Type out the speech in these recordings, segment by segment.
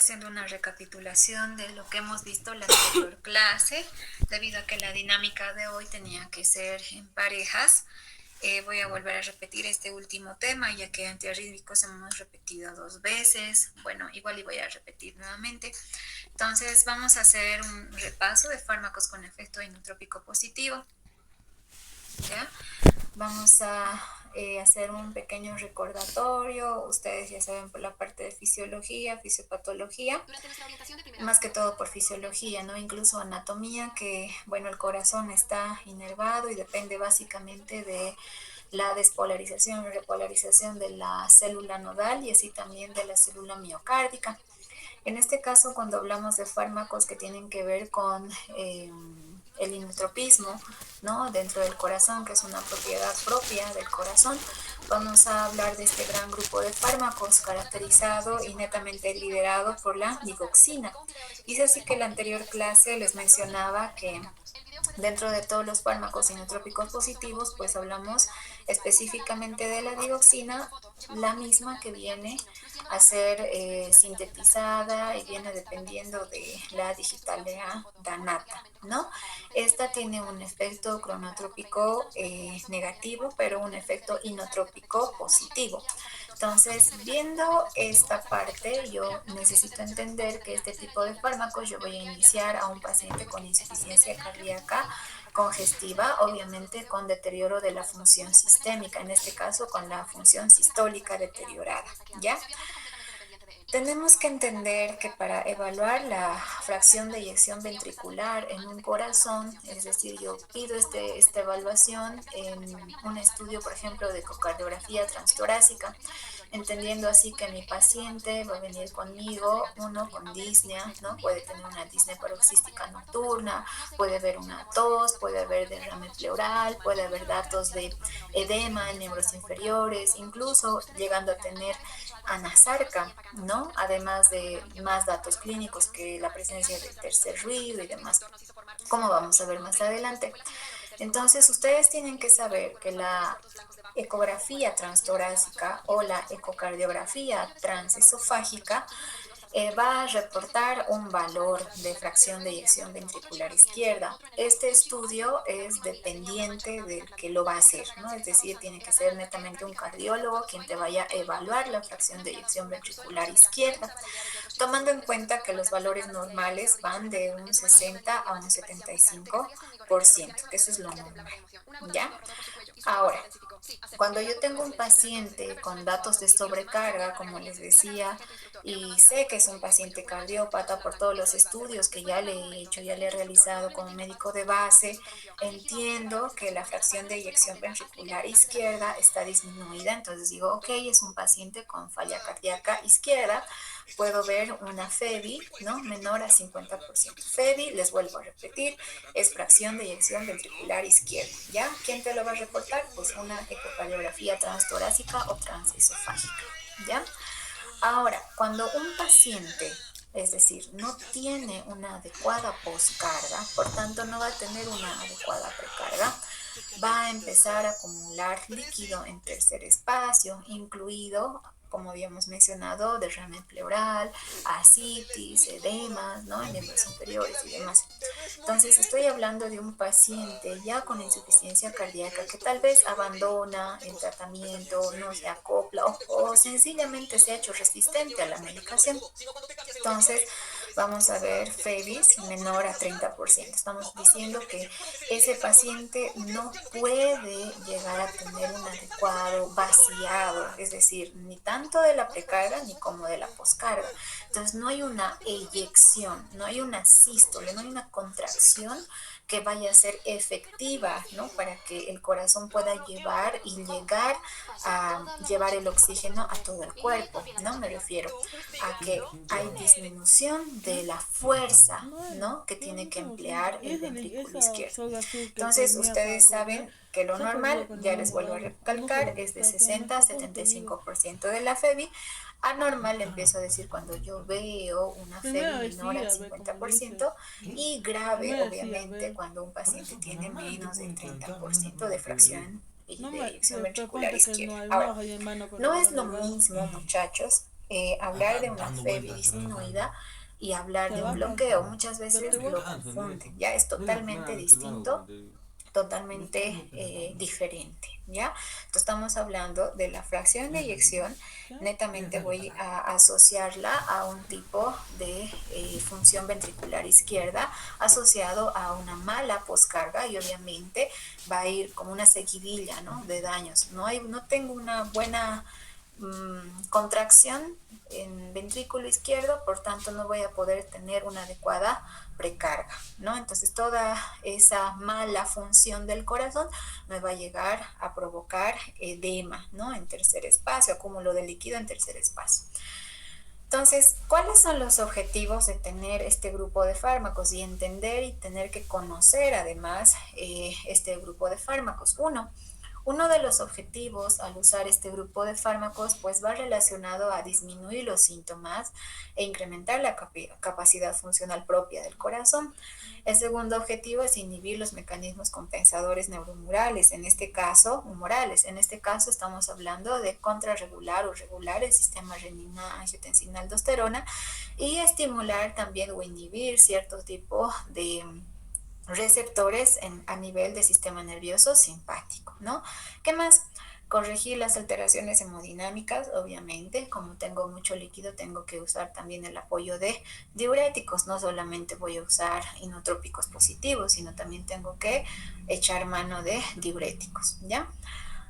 haciendo una recapitulación de lo que hemos visto en la anterior clase, debido a que la dinámica de hoy tenía que ser en parejas. Voy a volver a repetir este último tema, ya que antirrítmicos hemos repetido 2 veces. Bueno, igual y voy a repetir nuevamente. Entonces, vamos a hacer un repaso de fármacos con efecto inotrópico positivo. ¿Ya? Vamos a hacer un pequeño recordatorio. Ustedes ya saben por la parte de fisiología, fisiopatología, más que todo por fisiología, ¿no? Incluso anatomía, que, bueno, el corazón está inervado y depende básicamente de la despolarización y repolarización de la célula nodal y así también de la célula miocárdica. En este caso, cuando hablamos de fármacos que tienen que ver con el inotropismo, ¿no? Dentro del corazón, que es una propiedad propia del corazón, vamos a hablar de este gran grupo de fármacos caracterizado y netamente liderado por la digoxina. Y es así que en la anterior clase les mencionaba que dentro de todos los fármacos inotrópicos positivos, pues hablamos específicamente de la digoxina, la misma que viene a ser sintetizada y viene dependiendo de la digitalea danata, ¿no? Esta tiene un efecto cronotrópico negativo, pero un efecto inotrópico positivo. Entonces, viendo esta parte, yo necesito entender que este tipo de fármacos yo voy a iniciar a un paciente con insuficiencia cardíaca congestiva, obviamente con deterioro de la función sistémica, en este caso con la función sistólica deteriorada, ¿ya? Tenemos que entender que para evaluar la fracción de eyección ventricular en un corazón, es decir, yo pido esta evaluación en un estudio, por ejemplo, de ecocardiografía transtorácica, entendiendo así que mi paciente va a venir conmigo, uno con disnea, ¿no? Puede tener una disnea paroxística nocturna, puede haber una tos, puede haber derrame pleural, puede haber datos de edema en miembros inferiores, incluso llegando a tener anasarca, ¿no? Además de más datos clínicos que la presencia del tercer ruido y demás, como vamos a ver más adelante. Entonces, ustedes tienen que saber que la ecografía transtorácica o la ecocardiografía transesofágica va a reportar un valor de fracción de eyección ventricular izquierda. Este estudio es dependiente del que lo va a hacer, ¿no? Es decir, tiene que ser netamente un cardiólogo quien te vaya a evaluar la fracción de eyección ventricular izquierda, tomando en cuenta que los valores normales van de un 60 a un 75%, que eso es lo normal, ¿ya? Ahora, cuando yo tengo un paciente con datos de sobrecarga, como les decía, y sé que es un paciente cardiópata por todos los estudios que ya le he hecho, ya le he realizado como médico de base, entiendo que la fracción de eyección ventricular izquierda está disminuida, entonces digo, ok, es un paciente con falla cardíaca izquierda, puedo ver una FEBI, ¿no? Menor a 50%. FEBI, les vuelvo a repetir, es fracción de eyección ventricular izquierda, ¿ya? ¿Quién te lo va a reportar? Pues una ecocardiografía transtorácica o transesofágica, ¿ya? Ahora, cuando un paciente, es decir, no tiene una adecuada poscarga, por tanto no va a tener una adecuada precarga, va a empezar a acumular líquido en tercer espacio, incluido, como habíamos mencionado, derrame pleural, ascitis, edemas, ¿no? En miembros inferiores y demás. Entonces, estoy hablando de un paciente ya con insuficiencia cardíaca que tal vez abandona el tratamiento, no se acopla o sencillamente se ha hecho resistente a la medicación. Entonces, vamos a ver FEBIS menor a 30%. Estamos diciendo que ese paciente no puede llegar a tener un adecuado vaciado, es decir, ni tanto de la precarga ni como de la poscarga. Entonces, no hay una eyección, no hay una sístole, no hay una contracción que vaya a ser efectiva, ¿no? Para que el corazón pueda llevar y llegar a llevar el oxígeno a todo el cuerpo, ¿no? Me refiero a que hay disminución de la fuerza, ¿no? Que tiene que emplear el ventrículo izquierdo. Entonces, ustedes saben que lo normal, ya les vuelvo a recalcar, es de 60 a 75% de la FEBI. Anormal empiezo a decir cuando yo veo una FEBI menor al 50% y grave, obviamente, cuando un paciente tiene menos del 30% de fracción y de eyección ventricular izquierda. Ahora, no es lo mismo, muchachos, hablar de una febra disminuida y hablar de un bloqueo. Muchas veces lo confunden, ya es totalmente distinto, totalmente diferente, ¿ya? Entonces estamos hablando de la fracción de eyección, netamente voy a asociarla a un tipo de función ventricular izquierda asociado a una mala poscarga y obviamente va a ir como una seguidilla, ¿no?, de daños. No tengo una buena contracción en ventrículo izquierdo, por tanto no voy a poder tener una adecuada precarga, ¿no? Entonces toda esa mala función del corazón me va a llegar a provocar edema, ¿no?, en tercer espacio, acúmulo de líquido en tercer espacio. Entonces, ¿cuáles son los objetivos de tener este grupo de fármacos y entender y tener que conocer además este grupo de fármacos? Uno de los objetivos al usar este grupo de fármacos pues va relacionado a disminuir los síntomas e incrementar la capacidad funcional propia del corazón. El segundo objetivo es inhibir los mecanismos compensadores neuromurales, en este caso, humorales. En este caso estamos hablando de contrarregular o regular el sistema renina-angiotensina-aldosterona y estimular también o inhibir cierto tipo de receptores a nivel del sistema nervioso simpático, ¿no? ¿Qué más? Corregir las alteraciones hemodinámicas, obviamente, como tengo mucho líquido, tengo que usar también el apoyo de diuréticos, no solamente voy a usar inotrópicos positivos, sino también tengo que echar mano de diuréticos, ¿ya?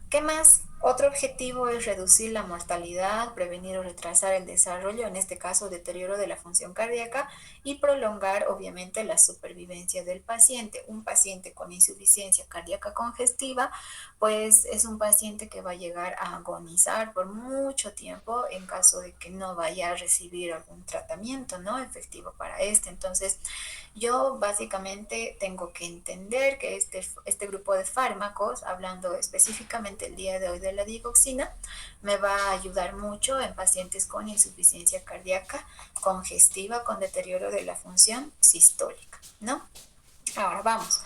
¿Qué más? Otro objetivo es reducir la mortalidad, prevenir o retrasar el desarrollo, en este caso deterioro de la función cardíaca, y prolongar obviamente la supervivencia del paciente. Un paciente con insuficiencia cardíaca congestiva, pues es un paciente que va a llegar a agonizar por mucho tiempo en caso de que no vaya a recibir algún tratamiento, ¿no?, efectivo para este. Entonces, yo básicamente tengo que entender que este grupo de fármacos, hablando específicamente el día de hoy de la digoxina, me va a ayudar mucho en pacientes con insuficiencia cardíaca congestiva con deterioro de la función sistólica, ¿no? Ahora vamos.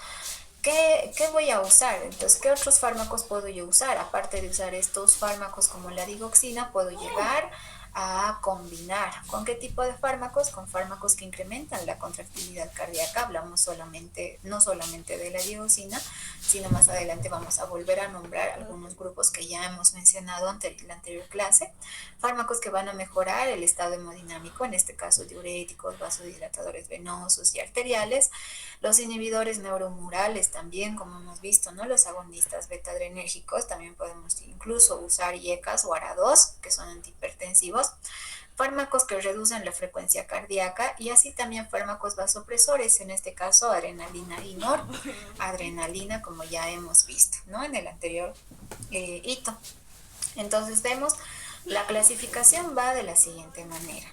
¿Qué voy a usar? Entonces, ¿qué otros fármacos puedo yo usar? Aparte de usar estos fármacos como la digoxina, puedo llegar a combinar. ¿Con qué tipo de fármacos? Con fármacos que incrementan la contractilidad cardíaca. Hablamos solamente, no solamente de la digoxina, sino más adelante vamos a volver a nombrar algunos grupos que ya hemos mencionado en la anterior clase. Fármacos que van a mejorar el estado hemodinámico, en este caso diuréticos, vasodilatadores venosos y arteriales. Los inhibidores neuromurales también, como hemos visto, ¿no? Los agonistas beta-adrenérgicos, también podemos incluso usar IECAS o ARA2, que son antihipertensivos. Fármacos que reducen la frecuencia cardíaca y así también fármacos vasopresores, en este caso adrenalina y noradrenalina, como ya hemos visto, ¿no?, en el anterior hito. Entonces vemos, la clasificación va de la siguiente manera.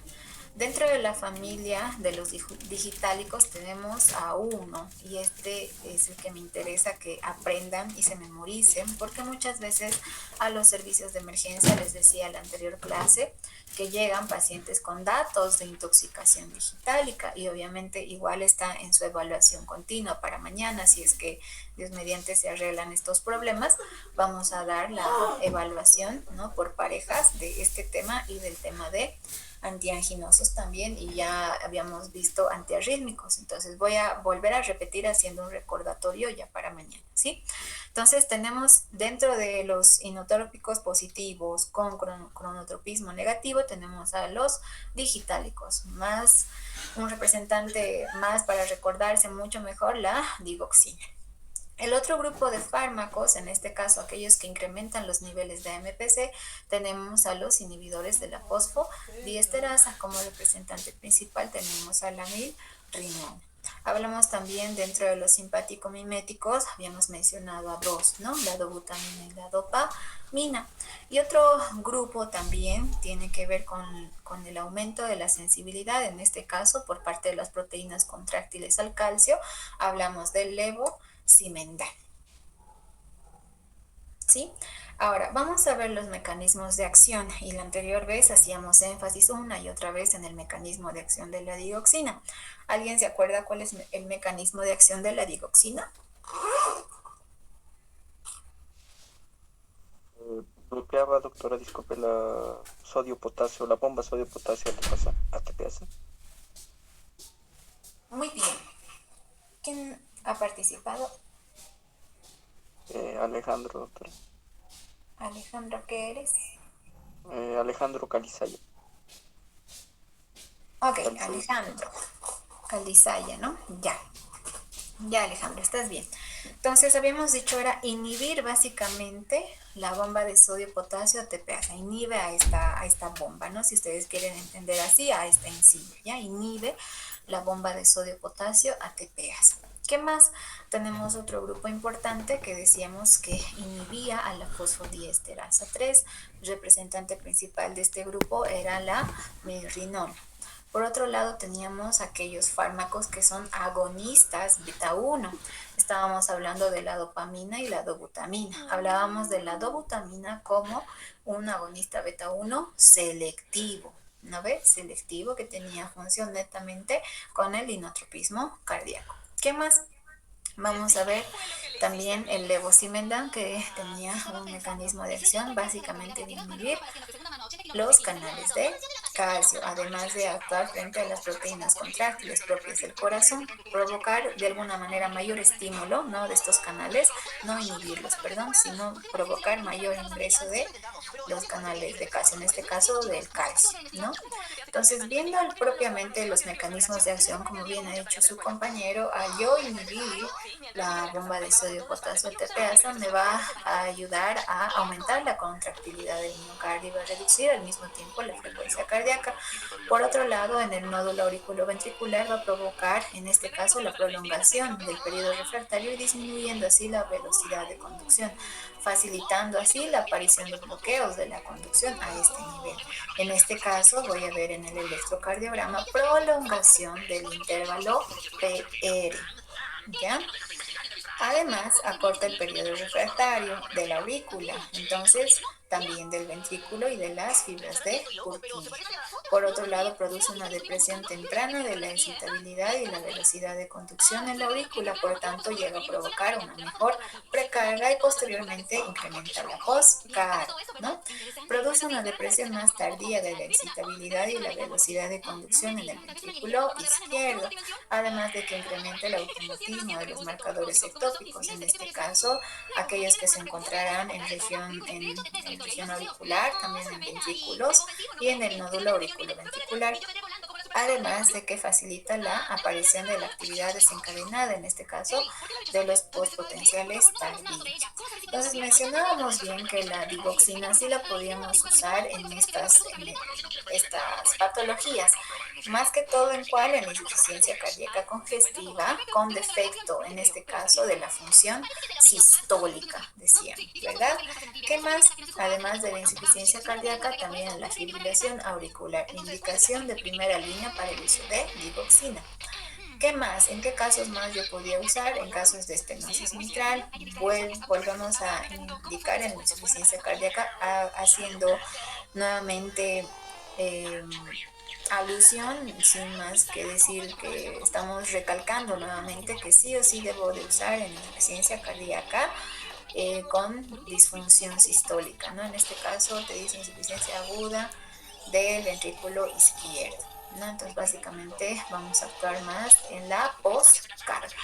Dentro de la familia de los digitálicos tenemos a uno, y este es el que me interesa que aprendan y se memoricen, porque muchas veces a los servicios de emergencia, les decía en la anterior clase, que llegan pacientes con datos de intoxicación digitálica y obviamente igual está en su evaluación continua para mañana. Si es que Dios mediante se arreglan estos problemas, vamos a dar la evaluación, ¿no?, por parejas de este tema y del tema de antianginosos también, y ya habíamos visto antiarrítmicos. Entonces voy a volver a repetir haciendo un recordatorio ya para mañana, ¿sí? Entonces tenemos dentro de los inotrópicos positivos con cronotropismo negativo, tenemos a los digitálicos, más un representante más para recordarse mucho mejor, la digoxina. El otro grupo de fármacos, en este caso aquellos que incrementan los niveles de AMPC, tenemos a los inhibidores de la fosfodiesterasa. Como representante principal tenemos a la milrinona. Hablamos también dentro de los simpático-miméticos, habíamos mencionado a dos, ¿no?, la dobutamina y la dopamina. Y otro grupo también tiene que ver con el aumento de la sensibilidad, en este caso por parte de las proteínas contráctiles al calcio, hablamos del levosimendan, ¿sí? Ahora, vamos a ver los mecanismos de acción, y la anterior vez hacíamos énfasis una y otra vez en el mecanismo de acción de la digoxina. ¿Alguien se acuerda cuál es el mecanismo de acción de la digoxina? Bloqueaba, doctora, disculpe, la sodio-potasio, la bomba sodio-potasio ATPase. Muy bien. ¿Quién ha participado? Alejandro, doctora. Alejandro, ¿qué eres? Alejandro Calizaya. Ok, Calizaya. Alejandro. Calizaya, ¿no? Ya. Ya, Alejandro, estás bien. Entonces, habíamos dicho era inhibir básicamente la bomba de sodio-potasio ATPasa. Inhibe a esta bomba, ¿no? Si ustedes quieren entender así, a esta enzima, ¿ya? Inhibe la bomba de sodio-potasio ATPasa. ¿Qué más? Tenemos otro grupo importante que decíamos que inhibía a la fosfodiesterasa 3. El representante principal de este grupo era la mirrinol. Por otro lado, teníamos aquellos fármacos que son agonistas beta 1. Estábamos hablando de la dopamina y la dobutamina. Hablábamos de la dobutamina como un agonista beta 1 selectivo. ¿No ves? Selectivo, que tenía función netamente con el inotropismo cardíaco. ¿Qué más? Vamos a ver también el levosimendan, que tenía un mecanismo de acción básicamente de inhibir los canales de calcio, además de actuar frente a las proteínas contráctiles propias del corazón, provocar de alguna manera mayor estímulo, ¿no?, de estos canales, no inhibirlos, perdón, sino provocar mayor ingreso de los canales de calcio, en este caso del calcio, ¿no? Entonces, viendo propiamente los mecanismos de acción, como bien ha dicho su compañero, al yo inhibir la bomba de sodio-potasio ATPasa me va a ayudar a aumentar la contractilidad del miocardio y va a reducir al mismo tiempo la frecuencia cardíaca. Por otro lado, en el nódulo auriculoventricular va a provocar, en este caso, la prolongación del periodo refractario y disminuyendo así la velocidad de conducción, facilitando así la aparición de bloqueos de la conducción a este nivel. En este caso, voy a ver en el electrocardiograma prolongación del intervalo PR, ¿ya? Además, acorta el periodo refractario de la aurícula, entonces también del ventrículo y de las fibras de Purkinje. Por otro lado, produce una depresión temprana de la excitabilidad y la velocidad de conducción en la aurícula, por tanto llega a provocar una mejor precarga y posteriormente incrementa la postcarga, ¿no? Produce una depresión más tardía de la excitabilidad y la velocidad de conducción en el ventrículo izquierdo, además de que incrementa el automatismo de los marcadores ectópicos, en este caso aquellos que se encontrarán en región auricular, también en ventrículos y en el nódulo auriculoventricular, además de que facilita la aparición de la actividad desencadenada, en este caso de los postpotenciales tardíos. Entonces mencionábamos bien que la digoxina sí la podíamos usar en estas patologías, más que todo en cuál, en insuficiencia cardíaca congestiva con defecto, en este caso de la función sistólica, decíamos, ¿verdad? ¿Qué más? Además de la insuficiencia cardíaca, también en la fibrilación auricular, indicación de primera línea para el uso de digoxina. ¿Qué más? ¿En qué casos más yo podía usar? En casos de estenosis mitral, volvemos a indicar en la insuficiencia cardíaca haciendo nuevamente eh, alusión, sin más que decir que estamos recalcando nuevamente que sí o sí debo de usar en la insuficiencia cardíaca con disfunción sistólica, ¿no? En este caso te dice insuficiencia aguda del ventrículo izquierdo, ¿no? Entonces básicamente vamos a actuar más en la postcarga.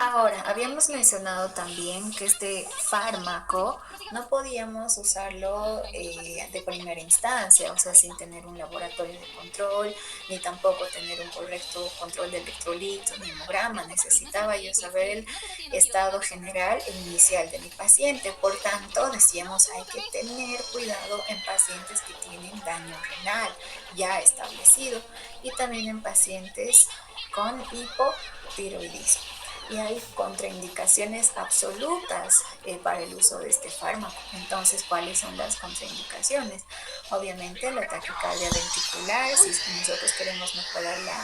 Ahora, habíamos mencionado también que este fármaco no podíamos usarlo de primera instancia, o sea, sin tener un laboratorio de control, ni tampoco tener un correcto control de electrolitos, ni hemograma. Necesitaba yo saber el estado general e inicial de mi paciente. Por tanto, decíamos, hay que tener cuidado en pacientes que tienen daño renal ya establecido y también en pacientes con hipotiroidismo. Y hay contraindicaciones absolutas para el uso de este fármaco. Entonces, ¿cuáles son las contraindicaciones? Obviamente, la taquicardia ventricular, si nosotros queremos mejorar la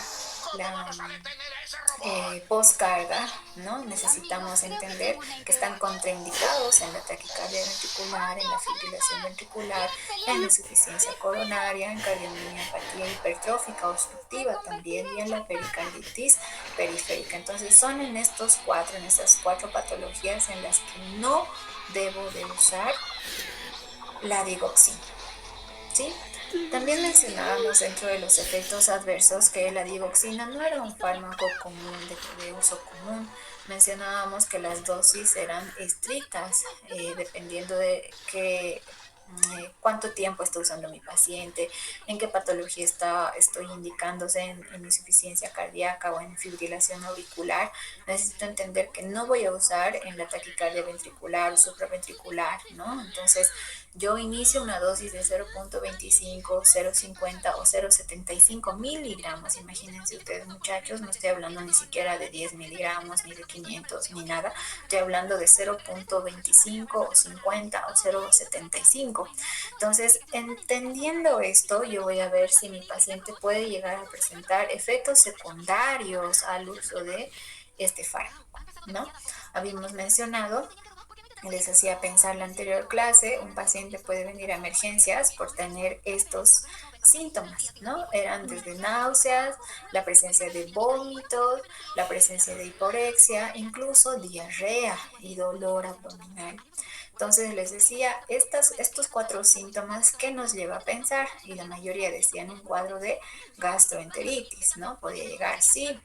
postcarga, ¿no? Necesitamos entender que están contraindicados en la taquicardia ventricular, en la fibrilación ventricular, en la insuficiencia coronaria, en cardiomiopatía hipertrófica obstructiva también y en la pericarditis periférica. Entonces son en estas cuatro patologías en las que no debo de usar la digoxina, ¿sí? También mencionábamos dentro de los efectos adversos que la digoxina no era un fármaco común de uso común. Mencionábamos que las dosis eran estrictas, dependiendo de cuánto tiempo está usando mi paciente, en qué patología estoy indicándose en insuficiencia cardíaca o en fibrilación auricular. Necesito entender que no voy a usar en la taquicardia ventricular o supraventricular, ¿no? Entonces, yo inicio una dosis de 0.25, 0.50 o 0.75 miligramos. Imagínense ustedes, muchachos, no estoy hablando ni siquiera de 10 miligramos, ni de 500, ni nada. Estoy hablando de 0.25 o 50 o 0.75. Entonces, entendiendo esto, yo voy a ver si mi paciente puede llegar a presentar efectos secundarios al uso de este fármaco, ¿no? Habíamos mencionado, les hacía pensar la anterior clase, un paciente puede venir a emergencias por tener estos síntomas, ¿no? Eran desde náuseas, la presencia de vómitos, la presencia de hiporexia, incluso diarrea y dolor abdominal. Entonces les decía, estos cuatro síntomas, ¿qué nos lleva a pensar? Y la mayoría decían un cuadro de gastroenteritis, ¿no? Podía llegar, sí.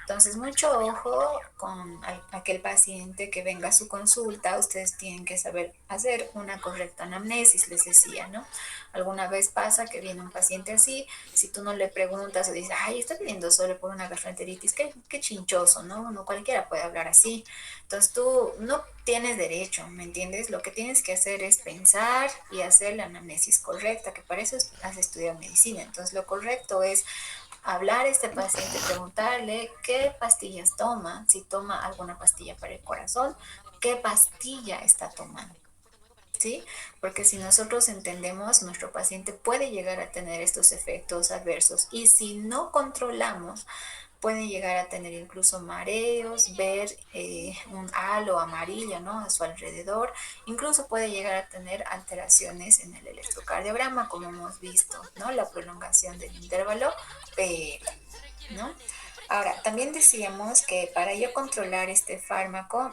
Entonces, mucho ojo con aquel paciente que venga a su consulta. Ustedes tienen que saber hacer una correcta anamnesis, les decía, ¿no? Alguna vez pasa que viene un paciente así, si tú no le preguntas o dices, ay, está pidiendo solo por una gastroenteritis, qué chinchoso, ¿no? No cualquiera puede hablar así. Entonces, tú no tienes derecho, ¿me entiendes? Lo que tienes que hacer es pensar y hacer la anamnesis correcta, que para eso has estudiado medicina. Entonces, lo correcto es hablar a este paciente, preguntarle qué pastillas toma, si toma alguna pastilla para el corazón, qué pastilla está tomando, ¿sí? Porque si nosotros entendemos, nuestro paciente puede llegar a tener estos efectos adversos y si no controlamos, puede llegar a tener incluso mareos, ver un halo amarillo, ¿no? A su alrededor, incluso puede llegar a tener alteraciones en el electrocardiograma, como hemos visto, ¿no? La prolongación del intervalo P, ¿no? Ahora, también decíamos que para yo controlar este fármaco,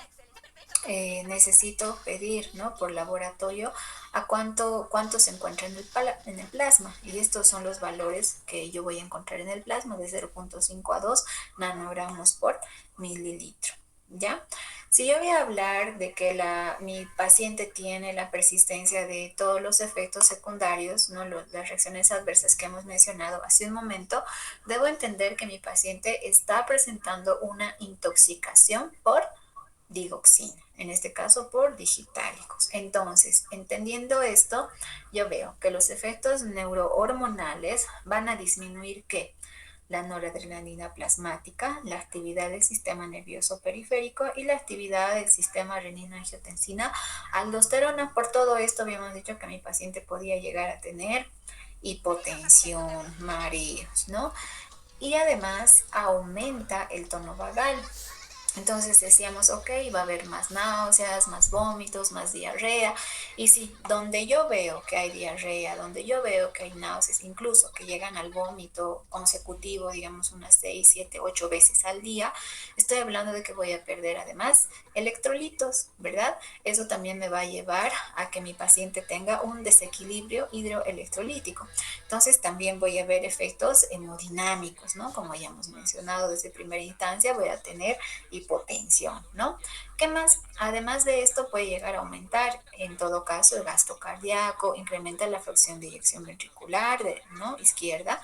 necesito pedir, ¿no? Por laboratorio a cuánto se encuentra en el plasma. Y estos son los valores que yo voy a encontrar en el plasma de 0.5 a 2 nanogramos por mililitro. ¿Ya? Si yo voy a hablar de que mi paciente tiene la persistencia de todos los efectos secundarios, ¿no? Las reacciones adversas que hemos mencionado hace un momento, debo entender que mi paciente está presentando una intoxicación por digoxina, en este caso por digitálicos. Entonces, entendiendo esto, yo veo que los efectos neurohormonales van a disminuir ¿qué? La noradrenalina plasmática, la actividad del sistema nervioso periférico y la actividad del sistema renina-angiotensina, aldosterona. Por todo esto habíamos dicho que mi paciente podía llegar a tener hipotensión, mareos, ¿no? Y además aumenta el tono vagal. Entonces decíamos, ok, va a haber más náuseas, más vómitos, más diarrea. Y si donde yo veo que hay diarrea, donde yo veo que hay náuseas, incluso que llegan al vómito consecutivo, digamos unas 6, 7, 8 veces al día, estoy hablando de que voy a perder además electrolitos, ¿verdad? Eso también me va a llevar a que mi paciente tenga un desequilibrio hidroelectrolítico. Entonces también voy a ver efectos hemodinámicos, ¿no? Como ya hemos mencionado desde primera instancia, voy a tener hipotensión, ¿no? ¿Qué más? Además de esto puede llegar a aumentar, en todo caso, el gasto cardíaco, incrementa la fracción de eyección ventricular, ¿no? Izquierda,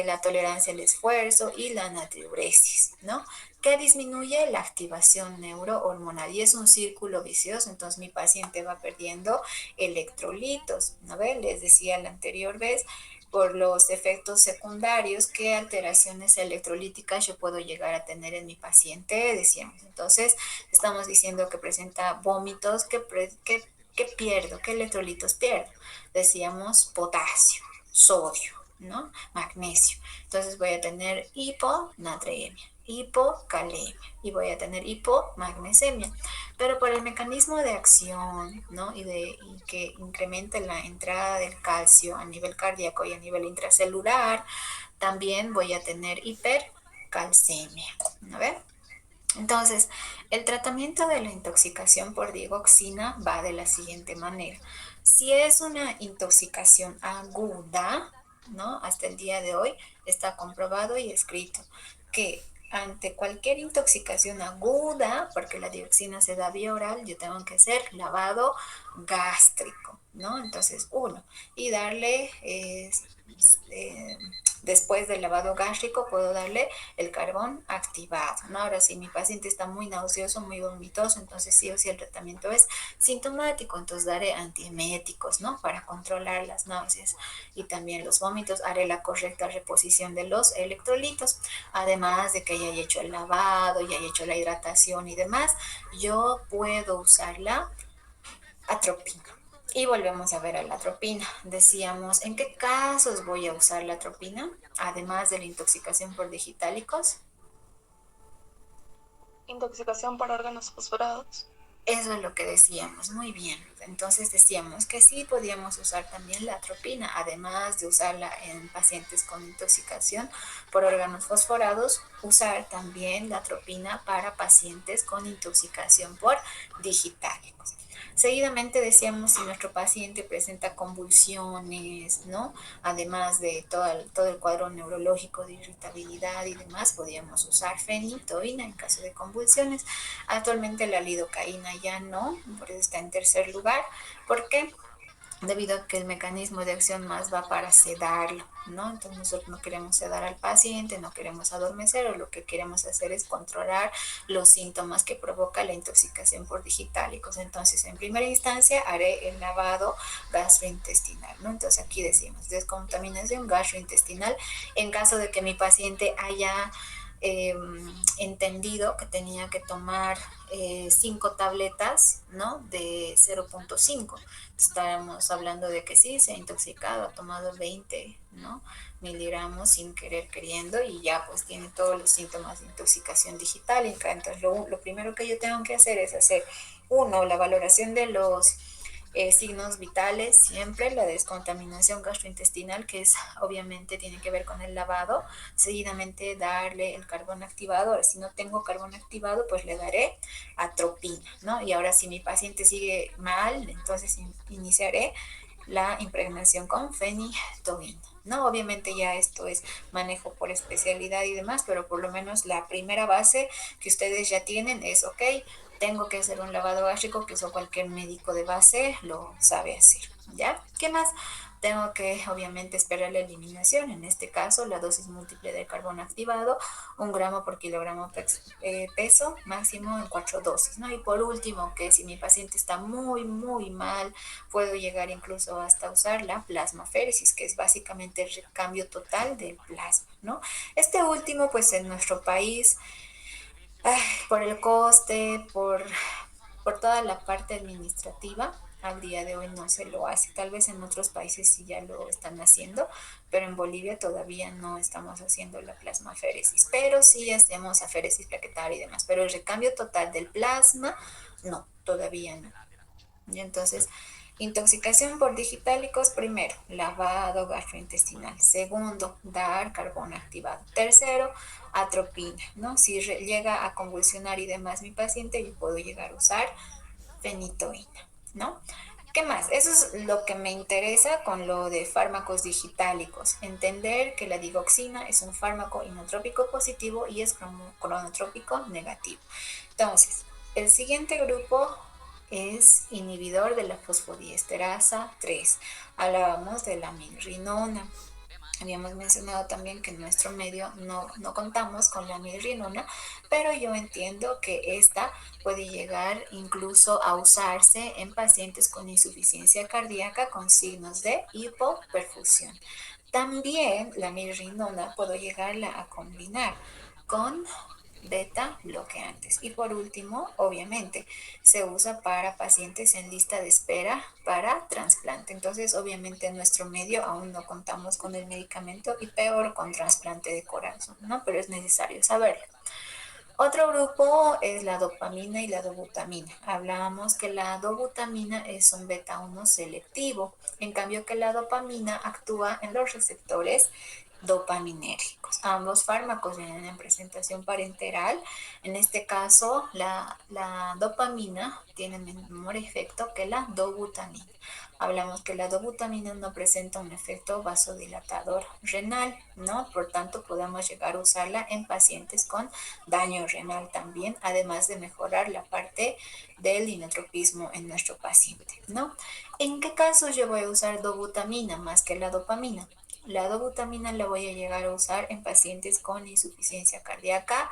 la tolerancia al esfuerzo y la natriuresis, ¿no? Que disminuye la activación neurohormonal y es un círculo vicioso, entonces mi paciente va perdiendo electrolitos, ¿no ven? Les decía la anterior vez, por los efectos secundarios, qué alteraciones electrolíticas yo puedo llegar a tener en mi paciente, decíamos. Entonces, estamos diciendo que presenta vómitos, que pierdo, qué electrolitos pierdo. Decíamos potasio, sodio, ¿no? Magnesio. Entonces voy a tener hiponatremia, hipocalemia y voy a tener hipomagnesemia. Pero por el mecanismo de acción, ¿no? Y que incremente la entrada del calcio a nivel cardíaco y a nivel intracelular, también voy a tener hipercalcemia. ¿No ven? Entonces, el tratamiento de la intoxicación por digoxina va de la siguiente manera. Si es una intoxicación aguda, ¿no? Hasta el día de hoy está comprobado y escrito que ante cualquier intoxicación aguda, porque la dioxina se da vía oral, yo tengo que hacer lavado gástrico, ¿no? Entonces, uno, y darle, eh, después del lavado gástrico, puedo darle el carbón activado, ¿no? Ahora, si mi paciente está muy nauseoso, muy vomitoso, entonces sí o sí el tratamiento es sintomático, entonces daré antieméticos, ¿no? Para controlar las náuseas y también los vómitos, haré la correcta reposición de los electrolitos, además de que ya haya hecho el lavado, ya haya hecho la hidratación y demás, yo puedo usar la atropina. Y volvemos a ver a la atropina. Decíamos, ¿en qué casos voy a usar la atropina? Además de la intoxicación por digitálicos. Intoxicación por órganos fosforados. Eso es lo que decíamos, muy bien. Entonces decíamos que sí podíamos usar también la atropina, además de usarla en pacientes con intoxicación por órganos fosforados, usar también la atropina para pacientes con intoxicación por digitálicos. Seguidamente decíamos si nuestro paciente presenta convulsiones, ¿no? Además de todo el cuadro neurológico de irritabilidad y demás, podíamos usar fenitoína en caso de convulsiones. Actualmente la lidocaína ya no, por eso está en tercer lugar. ¿Por qué? Debido a que el mecanismo de acción más va para sedarlo, ¿no? Entonces nosotros no queremos sedar al paciente, no queremos adormecer, o lo que queremos hacer es controlar los síntomas que provoca la intoxicación por digitálicos. Entonces, en primera instancia, haré el lavado gastrointestinal, ¿no? Entonces aquí decimos descontaminación gastrointestinal en caso de que mi paciente haya eh, entendido que tenía que tomar 5 tabletas, ¿no? De 0.5. Estábamos hablando de que sí, se ha intoxicado, ha tomado 20, ¿no? Miligramos sin querer queriendo y ya pues tiene todos los síntomas de intoxicación digitálica. Entonces lo primero que yo tengo que hacer es hacer, uno, la valoración de los signos vitales, siempre la descontaminación gastrointestinal, que es obviamente tiene que ver con el lavado, seguidamente darle el carbón activado. Ahora, si no tengo carbón activado, pues le daré atropina, ¿no? Y ahora si mi paciente sigue mal, entonces iniciaré la impregnación con fenitoína, ¿no? Obviamente ya esto es manejo por especialidad y demás, pero por lo menos la primera base que ustedes ya tienen es, ok, tengo que hacer un lavado gástrico, que eso cualquier médico de base lo sabe hacer, ¿ya? ¿Qué más? Tengo que obviamente esperar la eliminación, en este caso la dosis múltiple del carbón activado, 1 gramo por kilogramo peso, máximo en 4 dosis, ¿no? Y por último, que si mi paciente está muy, muy mal, puedo llegar incluso hasta usar la plasmaféresis, que es básicamente el recambio total del plasma, ¿no? Este último, pues en nuestro país, por el coste, por toda la parte administrativa, al día de hoy no se lo hace. Tal vez en otros países sí ya lo están haciendo, pero en Bolivia todavía no estamos haciendo la plasmaféresis. Pero sí hacemos aféresis plaquetaria y demás. Pero el recambio total del plasma, no, todavía no. Y entonces, intoxicación por digitálicos, primero, lavado gastrointestinal. Segundo, dar carbón activado. Tercero, atropina, ¿no? Si llega a convulsionar y demás mi paciente, yo puedo llegar a usar fenitoína, ¿no? ¿Qué más? Eso es lo que me interesa con lo de fármacos digitálicos. Entender que la digoxina es un fármaco inotrópico positivo y es cronotrópico negativo. Entonces, el siguiente grupo es inhibidor de la fosfodiesterasa 3. Hablábamos de la milrinona. Habíamos mencionado también que en nuestro medio no contamos con la milrinona, pero yo entiendo que esta puede llegar incluso a usarse en pacientes con insuficiencia cardíaca con signos de hipoperfusión. También la milrinona puedo llegarla a combinar con beta bloqueantes. Y por último, obviamente, se usa para pacientes en lista de espera para trasplante. Entonces, obviamente, en nuestro medio aún no contamos con el medicamento y peor con trasplante de corazón, ¿no? Pero es necesario saberlo. Otro grupo es la dopamina y la dobutamina. Hablábamos que la dobutamina es un beta 1 selectivo, en cambio que la dopamina actúa en los receptores dopaminérgicos. Ambos fármacos vienen en presentación parenteral. En este caso, la dopamina tiene menor efecto que la dobutamina. Hablamos que la dobutamina no presenta un efecto vasodilatador renal, ¿no? Por tanto, podemos llegar a usarla en pacientes con daño renal también, además de mejorar la parte del inotropismo en nuestro paciente, ¿no? ¿En qué casos yo voy a usar dobutamina más que la dopamina? La dobutamina la voy a llegar a usar en pacientes con insuficiencia cardíaca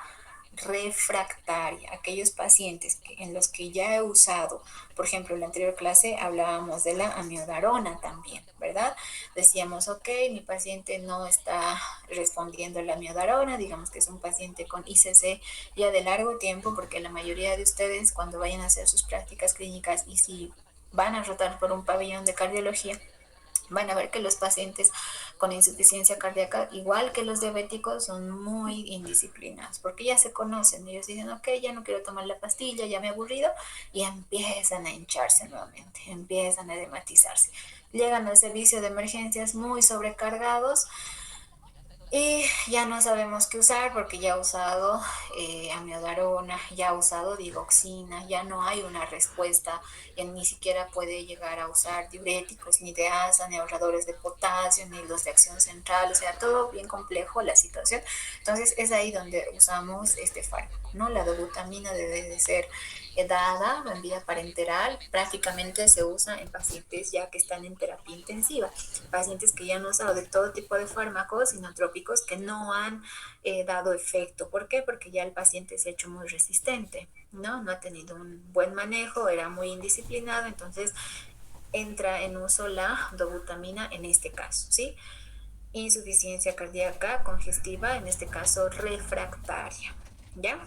refractaria, aquellos pacientes en los que ya he usado, por ejemplo, en la anterior clase hablábamos de la amiodarona también, ¿verdad? Decíamos, ok, mi paciente no está respondiendo a la amiodarona, digamos que es un paciente con ICC ya de largo tiempo, porque la mayoría de ustedes cuando vayan a hacer sus prácticas clínicas y si van a rotar por un pabellón de cardiología, van a ver que los pacientes con insuficiencia cardíaca, igual que los diabéticos, son muy indisciplinados, porque ya se conocen. Ellos dicen, ok, ya no quiero tomar la pastilla, ya me he aburrido, y empiezan a hincharse nuevamente, empiezan a edematizarse. Llegan al servicio de emergencias muy sobrecargados, y ya no sabemos qué usar porque ya ha usado amiodarona, ya ha usado digoxina, ya no hay una respuesta, ya ni siquiera puede llegar a usar diuréticos, ni de asa, ni ahorradores de potasio, ni los de acción central, o sea, todo bien complejo la situación. Entonces es ahí donde usamos este fármaco, ¿no? La dobutamina debe de ser dada en vía parenteral, prácticamente se usa en pacientes ya que están en terapia intensiva, pacientes que ya han usado de todo tipo de fármacos inotrópicos que no han dado efecto. ¿Por qué? Porque ya el paciente se ha hecho muy resistente, ¿no? No ha tenido un buen manejo, era muy indisciplinado, entonces entra en uso la dobutamina en este caso, ¿sí? Insuficiencia cardíaca congestiva, en este caso refractaria, ¿ya?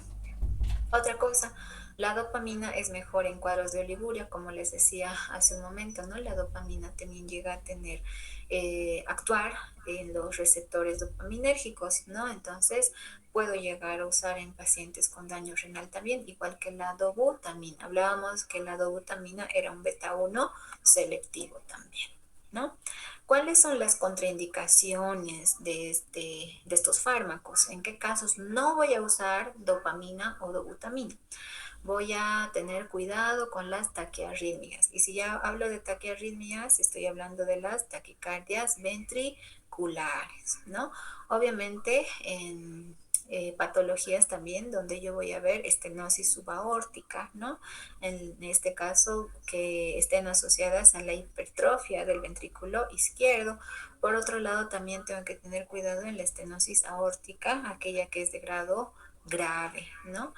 Otra cosa, la dopamina es mejor en cuadros de oliguria, como les decía hace un momento, ¿no? La dopamina también llega a tener, actuar en los receptores dopaminérgicos, ¿no? Entonces, puedo llegar a usar en pacientes con daño renal también, igual que la dobutamina. Hablábamos que la dobutamina era un beta 1 selectivo también, ¿no? ¿Cuáles son las contraindicaciones de estos fármacos? ¿En qué casos no voy a usar dopamina o dobutamina? Voy a tener cuidado con las taquiarritmias. Y si ya hablo de taquiarritmias, estoy hablando de las taquicardias ventriculares, ¿no? Obviamente en patologías también donde yo voy a ver estenosis subaórtica, ¿no? En este caso que estén asociadas a la hipertrofia del ventrículo izquierdo. Por otro lado, también tengo que tener cuidado en la estenosis aórtica, aquella que es de grado grave, ¿no?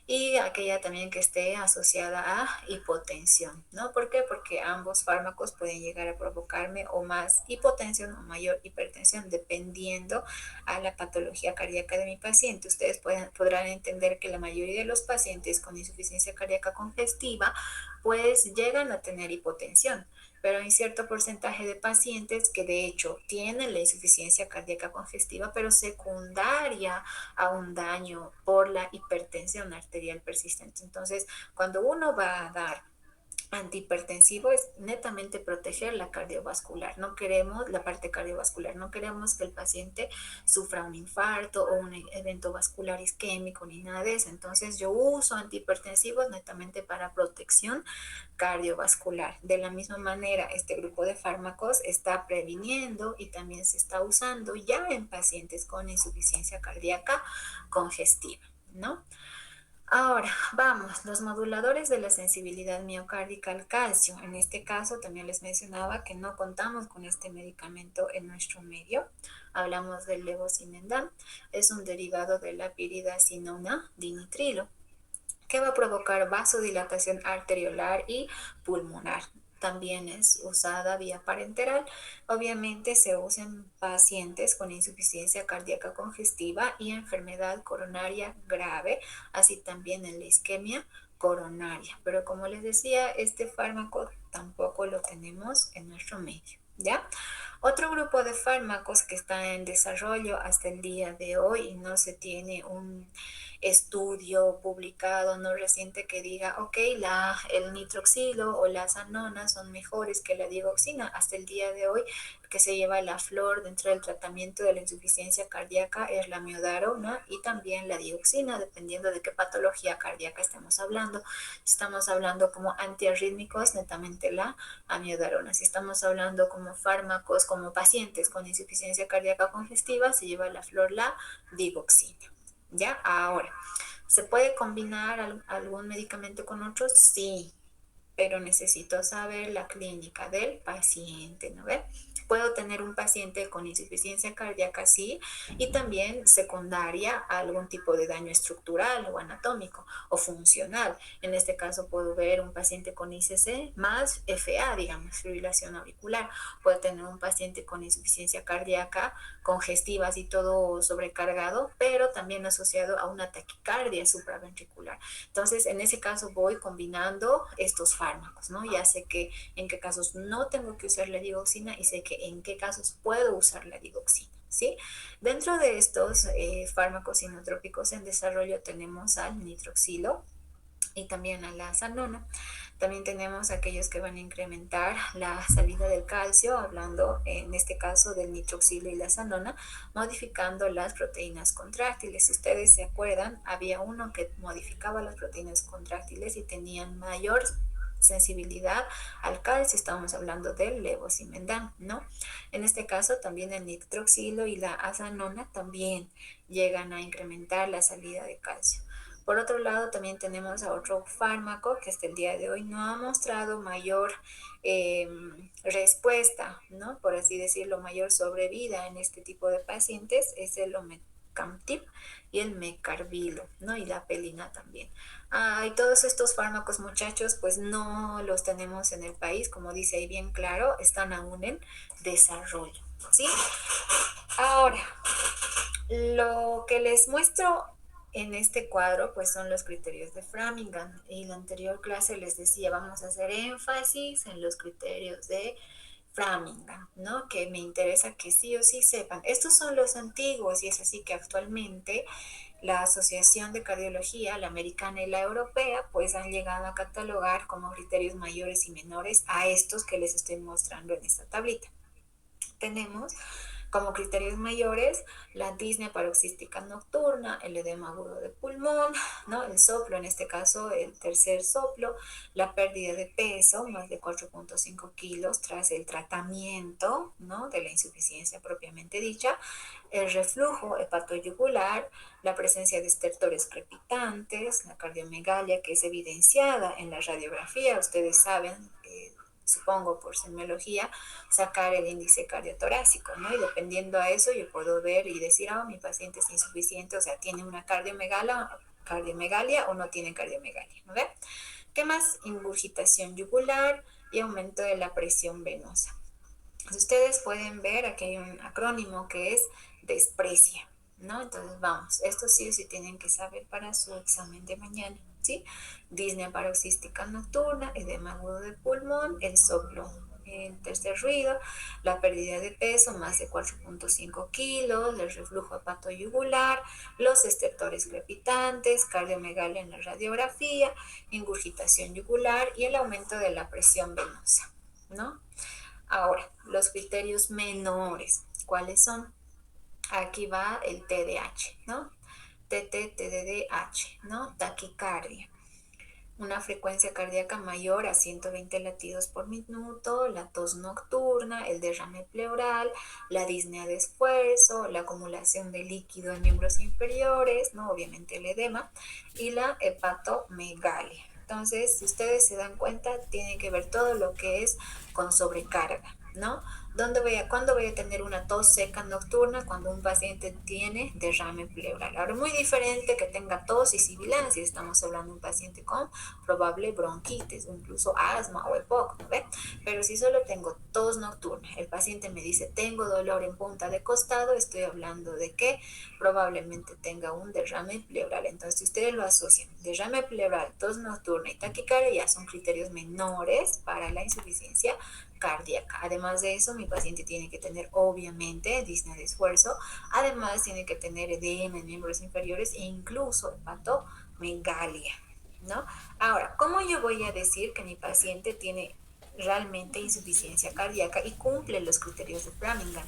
Y aquella también que esté asociada a hipotensión, ¿no? ¿Por qué? Porque ambos fármacos pueden llegar a provocarme o más hipotensión o mayor hipertensión, dependiendo a la patología cardíaca de mi paciente. Ustedes podrán entender que la mayoría de los pacientes con insuficiencia cardíaca congestiva, pues llegan a tener hipotensión, pero hay cierto porcentaje de pacientes que de hecho tienen la insuficiencia cardíaca congestiva, pero secundaria a un daño por la hipertensión arterial persistente. Entonces, cuando uno va a dar antihipertensivo es netamente proteger la cardiovascular. No queremos la parte cardiovascular, no queremos que el paciente sufra un infarto o un evento vascular isquémico ni nada de eso. Entonces yo uso antihipertensivos netamente para protección cardiovascular. De la misma manera, este grupo de fármacos está previniendo y también se está usando ya en pacientes con insuficiencia cardíaca congestiva, ¿no? Ahora, vamos, los moduladores de la sensibilidad miocárdica al calcio. En este caso, también les mencionaba que no contamos con este medicamento en nuestro medio. Hablamos del levosimendan, es un derivado de la piridacinona dinitrilo, que va a provocar vasodilatación arteriolar y pulmonar. También es usada vía parenteral. Obviamente se usa en pacientes con insuficiencia cardíaca congestiva y enfermedad coronaria grave, así también en la isquemia coronaria. Pero como les decía, este fármaco tampoco lo tenemos en nuestro medio, ¿ya? Otro grupo de fármacos que está en desarrollo hasta el día de hoy y no se tiene un estudio publicado no reciente que diga, ok, el nitroxilo o las anonas son mejores que la digoxina. Hasta el día de hoy que se lleva la flor dentro del tratamiento de la insuficiencia cardíaca es la amiodarona y también la dioxina, dependiendo de qué patología cardíaca estemos hablando. Si estamos hablando como antiarrítmicos, netamente la amiodarona. Si estamos hablando como fármacos, como pacientes con insuficiencia cardíaca congestiva, se lleva la flor la digoxina. ¿Ya? Ahora, ¿se puede combinar algún medicamento con otros? Sí, pero necesito saber la clínica del paciente, ¿no ve? Puedo tener un paciente con insuficiencia cardíaca, sí, y también secundaria a algún tipo de daño estructural o anatómico o funcional. En este caso puedo ver un paciente con ICC más FA, digamos, fibrilación auricular. Puedo tener un paciente con insuficiencia cardíaca, congestivas y todo sobrecargado, pero también asociado a una taquicardia supraventricular. Entonces, en ese caso voy combinando estos fármacos, ¿no? Ya sé que en qué casos no tengo que usar la digoxina y sé que en qué casos puedo usar la digoxina, ¿sí? Dentro de estos fármacos inotrópicos en desarrollo tenemos al nitroxilo y también a la sanona. También tenemos aquellos que van a incrementar la salida del calcio, hablando en este caso del nitroxilo y la sanona, modificando las proteínas contráctiles. Si ustedes se acuerdan, había uno que modificaba las proteínas contráctiles y tenían mayor sensibilidad al calcio, estamos hablando del levosimendan, ¿no? En este caso también el nitroxilo y la azanona también llegan a incrementar la salida de calcio. Por otro lado, también tenemos a otro fármaco que hasta el día de hoy no ha mostrado mayor respuesta, ¿no? Por así decirlo, mayor sobrevida en este tipo de pacientes, es el omecamtiv y el mecarbilo, ¿no? Y la pelina también. Y todos estos fármacos, muchachos, pues no los tenemos en el país, como dice ahí bien claro, están aún en desarrollo, ¿sí? Ahora, lo que les muestro en este cuadro, pues son los criterios de Framingham. Y en la anterior clase les decía, vamos a hacer énfasis en los criterios de Framingham, ¿no? Que me interesa que sí o sí sepan. Estos son los antiguos y es así que actualmente la Asociación de Cardiología, la americana y la europea, pues han llegado a catalogar como criterios mayores y menores a estos que les estoy mostrando en esta tablita. Tenemos como criterios mayores la disnea paroxística nocturna, el edema agudo de pulmón, ¿no? El soplo, en este caso el tercer soplo, la pérdida de peso, más de 4.5 kilos tras el tratamiento, ¿no? De la insuficiencia propiamente dicha, el reflujo hepatoyugular, la presencia de estertores crepitantes, la cardiomegalia que es evidenciada en la radiografía, ustedes saben, supongo por semiología, sacar el índice cardiotorácico, ¿no? Y dependiendo a eso yo puedo ver y decir, mi paciente es insuficiente, o sea, tiene una cardiomegalia o no tiene cardiomegalia, ¿no ve? ¿Qué más? Ingurgitación yugular y aumento de la presión venosa. Entonces, ustedes pueden ver, aquí hay un acrónimo que es desprecia, ¿no? Entonces, vamos, esto sí o sí tienen que saber para su examen de mañana, ¿sí? Disnea paroxística nocturna, edema agudo de pulmón, el soplo, el tercer ruido, la pérdida de peso, más de 4.5 kilos, el reflujo hepatoyugular, los estertores crepitantes, cardiomegalia en la radiografía, ingurgitación yugular y el aumento de la presión venosa, ¿no? Ahora, los criterios menores, ¿cuáles son? Aquí va el TDAH, ¿no? TDAH, ¿no? Taquicardia. Una frecuencia cardíaca mayor a 120 latidos por minuto, la tos nocturna, el derrame pleural, la disnea de esfuerzo, la acumulación de líquido en miembros inferiores, ¿no? Obviamente el edema, y la hepatomegalia. Entonces, si ustedes se dan cuenta, tienen que ver todo lo que es con sobrecarga, ¿no? ¿Cuándo voy a tener una tos seca nocturna? Cuando un paciente tiene derrame pleural. Ahora, muy diferente que tenga tos y sibilancia, estamos hablando de un paciente con probable bronquitis o incluso asma o EPOC, ¿no ve? Pero si solo tengo tos nocturna, el paciente me dice, tengo dolor en punta de costado, estoy hablando de que probablemente tenga un derrame pleural. Entonces, si ustedes lo asocian, derrame pleural, tos nocturna y taquicardia, ya son criterios menores para la insuficiencia cardíaca. Además de eso, mi paciente tiene que tener obviamente disnea de esfuerzo, además tiene que tener edema en miembros inferiores e incluso hepatomegalia, ¿no? Ahora, ¿cómo yo voy a decir que mi paciente tiene realmente insuficiencia cardíaca y cumple los criterios de Framingham.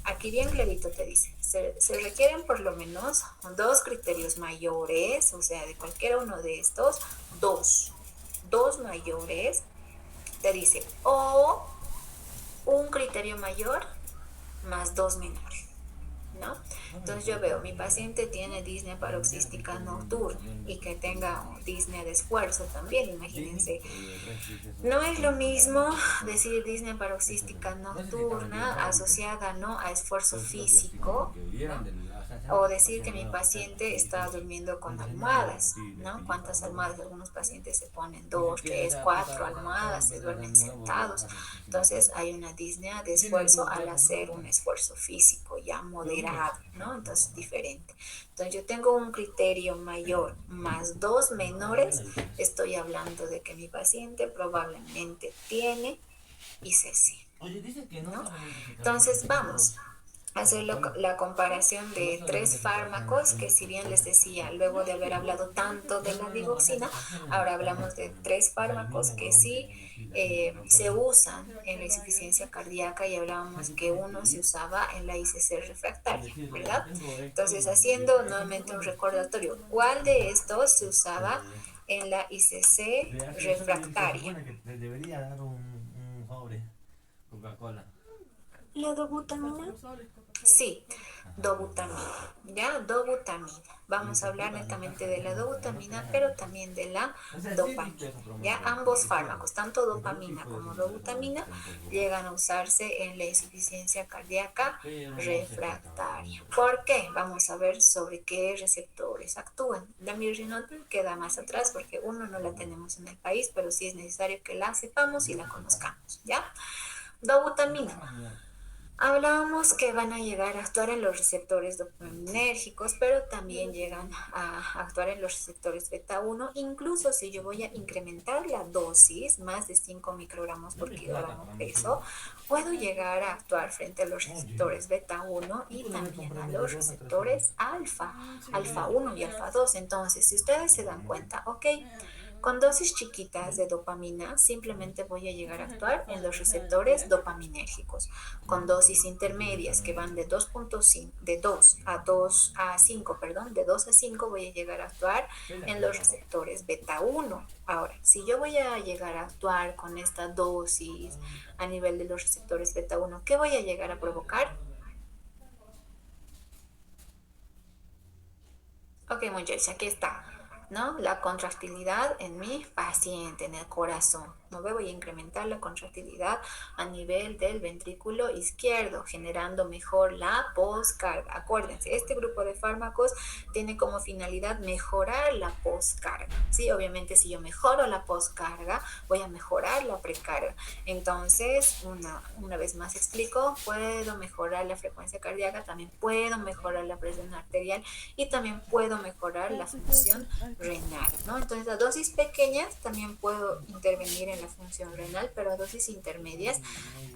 Aquí bien clarito te dice, se requieren por lo menos dos criterios mayores, o sea, de cualquiera uno de estos, dos mayores, te dice, o un criterio mayor más dos menores, ¿no? Entonces yo veo, mi paciente tiene disnea paroxística nocturna y que tenga disnea de esfuerzo también, imagínense. No es lo mismo decir disnea paroxística nocturna asociada, ¿no?, a esfuerzo físico, ¿no?, o decir que mi paciente está durmiendo con almohadas, ¿no? ¿Cuántas almohadas? Algunos pacientes se ponen 2, 3, 4 almohadas, se duermen sentados. Entonces hay una disnea de esfuerzo al hacer un esfuerzo físico ya moderado, ¿no? Entonces diferente. Entonces yo tengo un criterio mayor más dos menores, estoy hablando de que mi paciente probablemente tiene ICC, ¿no? Entonces vamos hacer la comparación de tres fármacos que, si bien les decía, luego de haber hablado tanto de la digoxina, ahora hablamos de tres fármacos que sí se usan en la insuficiencia cardíaca, y hablábamos que uno se usaba en la ICC refractaria, ¿verdad? Entonces, haciendo nuevamente un recordatorio, ¿cuál de estos se usaba en la ICC refractaria? Debería dar un sobre Coca-Cola. ¿La dobutamina? Sí, dobutamina, ¿ya? Dobutamina. Vamos a hablar netamente de la dobutamina, pero también de la dopamina, ¿ya? Ambos fármacos, tanto dopamina como dobutamina, llegan a usarse en la insuficiencia cardíaca refractaria. ¿Por qué? Vamos a ver sobre qué receptores actúan. La mirrinol queda más atrás porque uno no la tenemos en el país, pero sí es necesario que la sepamos y la conozcamos, ¿ya? Dobutamina. Hablábamos que van a llegar a actuar en los receptores dopaminérgicos, pero también llegan a actuar en los receptores beta 1. Incluso si yo voy a incrementar la dosis, más de 5 microgramos por kilogramo peso, puedo llegar a actuar frente a los receptores beta 1 y también a los receptores alfa 1 y alfa 2. Entonces, si ustedes se dan cuenta, ok, con dosis chiquitas de dopamina simplemente voy a llegar a actuar en los receptores dopaminérgicos. Con dosis intermedias que van de 2.5, de 2 a 2 a 5, perdón, de 2 a 5 voy a llegar a actuar en los receptores beta 1. Ahora, si yo voy a llegar a actuar con esta dosis a nivel de los receptores beta 1, ¿qué voy a llegar a provocar? Ok, muchachos, aquí está, ¿no? La contractilidad en mi paciente, en el corazón. ¿No? Voy a incrementar la contractilidad a nivel del ventrículo izquierdo, generando mejor la postcarga. Acuérdense, este grupo de fármacos tiene como finalidad mejorar la postcarga. Sí, obviamente si yo mejoro la postcarga, voy a mejorar la precarga. Entonces, una vez más explico, puedo mejorar la frecuencia cardíaca, también puedo mejorar la presión arterial y también puedo mejorar la función renal, ¿no? Entonces, a dosis pequeñas también puedo intervenir en la función renal, pero a dosis intermedias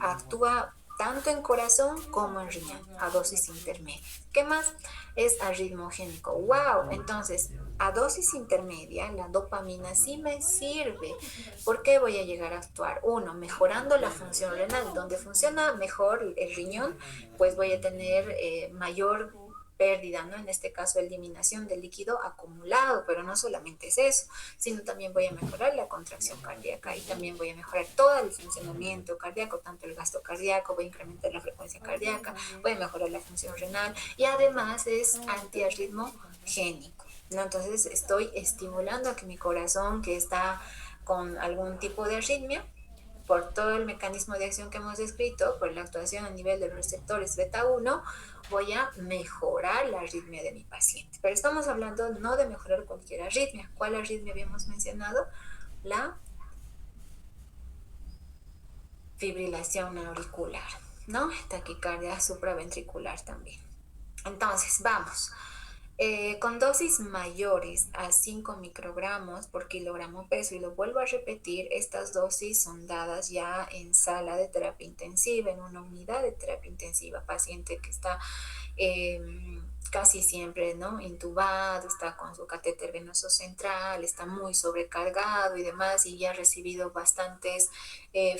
actúa tanto en corazón como en riñón, a dosis intermedias. ¿Qué más? Es arritmogénico. ¡Wow! Entonces, a dosis intermedia, la dopamina sí me sirve. ¿Por qué voy a llegar a actuar? Uno, mejorando la función renal. Donde funciona mejor el riñón, pues voy a tener mayor pérdida, ¿no? En este caso, eliminación del líquido acumulado, pero no solamente es eso, sino también voy a mejorar la contracción cardíaca y también voy a mejorar todo el funcionamiento cardíaco, tanto el gasto cardíaco, voy a incrementar la frecuencia cardíaca, voy a mejorar la función renal y además es antiarritmogénico, ¿no? Entonces estoy estimulando a que mi corazón, que está con algún tipo de arritmia, por todo el mecanismo de acción que hemos descrito, por la actuación a nivel de los receptores beta 1, voy a mejorar la arritmia de mi paciente. Pero estamos hablando no de mejorar cualquier arritmia. ¿Cuál arritmia habíamos mencionado? La fibrilación auricular, ¿no? Taquicardia supraventricular también. Entonces, vamos. Con dosis mayores a 5 microgramos por kilogramo peso, y lo vuelvo a repetir, estas dosis son dadas ya en sala de terapia intensiva, en una unidad de terapia intensiva, paciente que está eh, casi siempre, ¿no?, intubado, está con su catéter venoso central, está muy sobrecargado y demás, y ya ha recibido bastantes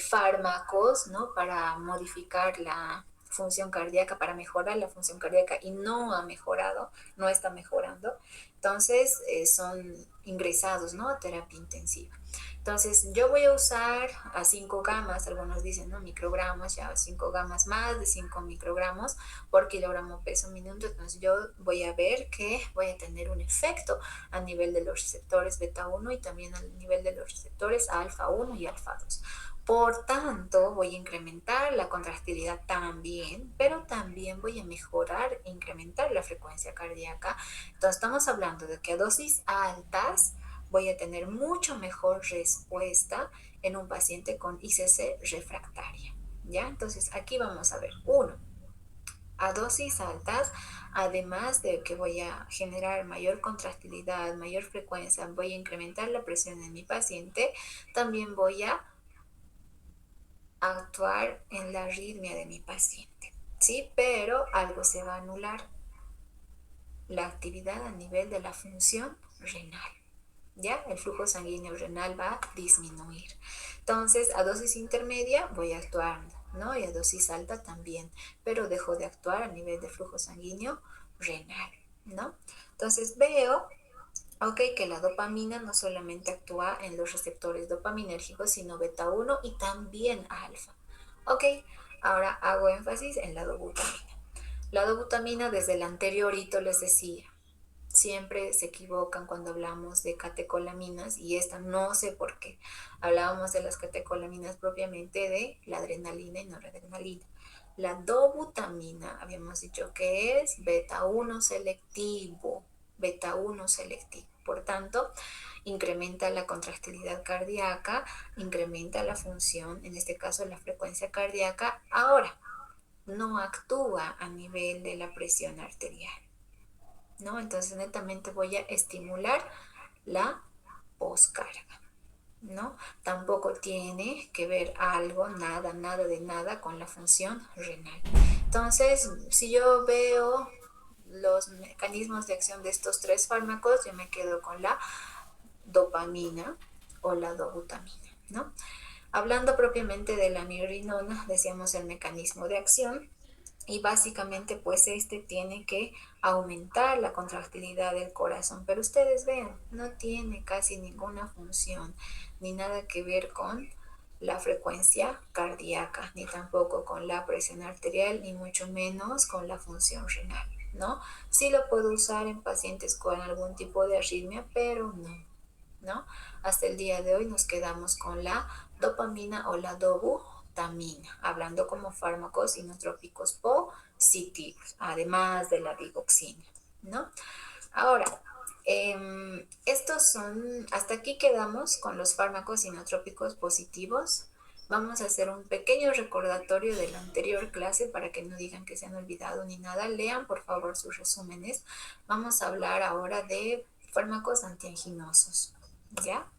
fármacos, ¿no?, para modificar la función cardíaca, para mejorar la función cardíaca, y no ha mejorado, no está mejorando. Entonces son ingresados, ¿no?, a terapia intensiva. Entonces yo voy a usar a 5 gamas, algunos dicen, ¿no?, microgramos, ya 5 gamas, más de 5 microgramos por kilogramo peso minuto. Entonces yo voy a ver que voy a tener un efecto a nivel de los receptores beta 1 y también a nivel de los receptores alfa 1 y alfa 2. Por tanto, voy a incrementar la contractilidad también, pero también voy a mejorar e incrementar la frecuencia cardíaca. Entonces, estamos hablando de que a dosis altas voy a tener mucho mejor respuesta en un paciente con ICC refractaria. ¿Ya? Entonces, aquí vamos a ver. Uno, a dosis altas, además de que voy a generar mayor contractilidad, mayor frecuencia, voy a incrementar la presión en mi paciente, también voy a actuar en la arritmia de mi paciente, ¿sí? Pero algo se va a anular: la actividad a nivel de la función renal, ¿ya? El flujo sanguíneo renal va a disminuir. Entonces, a dosis intermedia voy a actuar, ¿no?, y a dosis alta también, pero dejo de actuar a nivel de flujo sanguíneo renal, ¿no? Entonces, veo, ok, que la dopamina no solamente actúa en los receptores dopaminérgicos, sino beta 1 y también alfa. Ok, ahora hago énfasis en la dobutamina. La dobutamina, desde el anterior hito les decía, siempre se equivocan cuando hablamos de catecolaminas, y esta no sé por qué. Hablábamos de las catecolaminas propiamente de la adrenalina y noradrenalina. La dobutamina, habíamos dicho que es beta 1 selectivo, beta 1 selectivo. Por tanto, incrementa la contractilidad cardíaca, incrementa la función, en este caso la frecuencia cardíaca. Ahora, no actúa a nivel de la presión arterial, ¿no? Entonces, netamente voy a estimular la poscarga, ¿no? Tampoco tiene que ver algo, nada, nada de nada con la función renal. Entonces, si yo veo los mecanismos de acción de estos tres fármacos, yo me quedo con la dopamina o la dobutamina, ¿no? Hablando propiamente de la mirrinona, decíamos el mecanismo de acción, y básicamente pues este tiene que aumentar la contractilidad del corazón, pero ustedes ven, no tiene casi ninguna función, ni nada que ver con la frecuencia cardíaca, ni tampoco con la presión arterial, ni mucho menos con la función renal, ¿no? Sí lo puedo usar en pacientes con algún tipo de arritmia, pero ¿no? Hasta el día de hoy nos quedamos con la dopamina o la dobutamina, hablando como fármacos inotrópicos positivos, además de la digoxina, ¿no? Ahora, hasta aquí quedamos con los fármacos inotrópicos positivos. Vamos a hacer un pequeño recordatorio de la anterior clase para que no digan que se han olvidado ni nada. Lean por favor sus resúmenes. Vamos a hablar ahora de fármacos antianginosos, ¿ya?